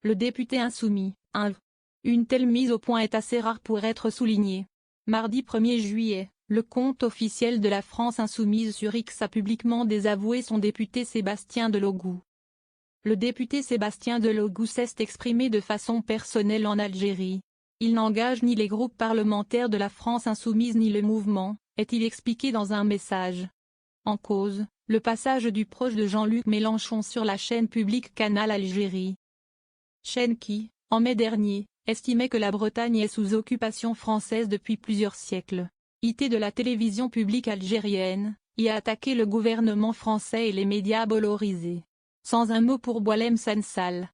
Le député insoumis, Une telle mise au point est assez rare pour être soulignée. Mardi 1er juillet, le compte officiel de la France insoumise sur X a publiquement désavoué son député Sébastien Delogout. Le député Sébastien Delogout s'est exprimé de façon personnelle en Algérie. Il n'engage ni les groupes parlementaires de la France insoumise ni le mouvement, est-il expliqué dans un message. En cause, le passage du proche de Jean-Luc Mélenchon sur la chaîne publique Canal Algérie. Chaîne qui, en mai dernier, estimait que la Bretagne est sous occupation française depuis plusieurs siècles. IT de la télévision publique algérienne, y a attaqué le gouvernement français et les médias bollorisés. Sans un mot pour Boualem Sansal.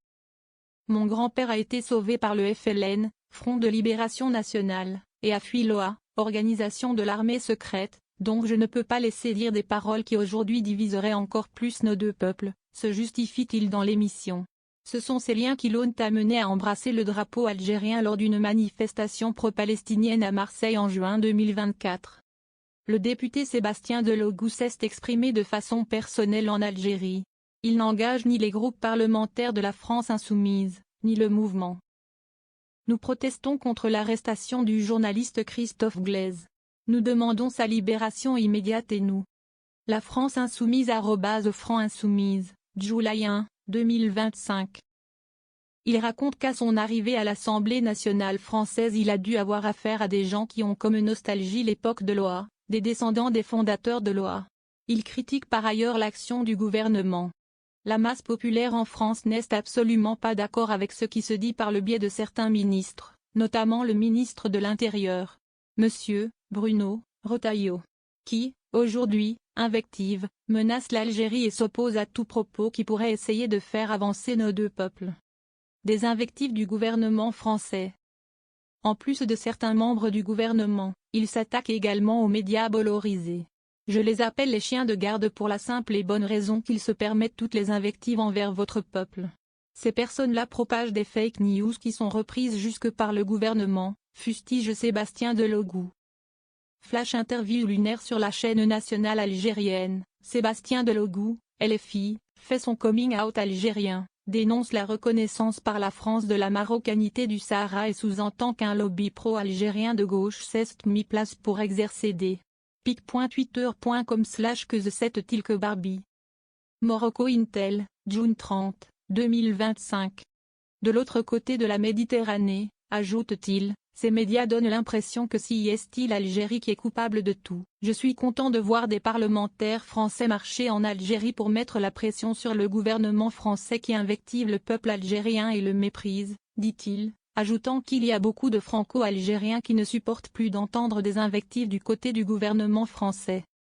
Mon grand-père a été sauvé par le FLN, Front de Libération Nationale, et a fui l'OA, organisation de l'armée secrète, donc je ne peux pas laisser dire des paroles qui aujourd'hui diviseraient encore plus nos deux peuples, se justifie-t-il dans l'émission. Ce sont ces liens qui l'ont amené à embrasser le drapeau algérien lors d'une manifestation pro-palestinienne à Marseille en juin 2024. Le député Sébastien Delogout s'est exprimé de façon personnelle en Algérie. Il n'engage ni les groupes parlementaires de la France insoumise, ni le mouvement. Nous protestons contre l'arrestation du journaliste Christophe Glaise. Nous demandons sa libération immédiate et nous. La France insoumise @Franc Insoumise, July 1, 2025. Il raconte qu'à son arrivée à l'Assemblée nationale française il a dû avoir affaire à des gens qui ont comme nostalgie l'époque de l'OA, des descendants des fondateurs de l'OA. Il critique par ailleurs l'action du gouvernement. La masse populaire en France n'est absolument pas d'accord avec ce qui se dit par le biais de certains ministres, notamment le ministre de l'Intérieur, Monsieur Bruno Retailleau, qui, aujourd'hui, invective, menace l'Algérie et s'oppose à tout propos qui pourrait essayer de faire avancer nos deux peuples. Des invectives du gouvernement français. En plus de certains membres du gouvernement, il s'attaque également aux médias bollorisés. Je les appelle les chiens de garde pour la simple et bonne raison qu'ils se permettent toutes les invectives envers votre peuple. Ces personnes-là propagent des fake news qui sont reprises jusque par le gouvernement, fustige Sébastien Delogout. Flash interview lunaire sur la chaîne nationale algérienne, Sébastien Delogout, LFI, fait son coming out algérien, dénonce la reconnaissance par la France de la marocanité du Sahara et sous-entend qu'un lobby pro-algérien de gauche s'est mis place pour exercer des pic.twitter.com/que Barbie. Morocco Intel, June 30, 2025. De l'autre côté de la Méditerranée, ajoute-t-il, ces médias donnent l'impression que si est-il l'Algérie qui est coupable de tout. Je suis content de voir des parlementaires français marcher en Algérie pour mettre la pression sur le gouvernement français qui invective le peuple algérien et le méprise, dit-il, ajoutant qu'il y a beaucoup de franco-algériens qui ne supportent plus d'entendre des invectives du côté du gouvernement français.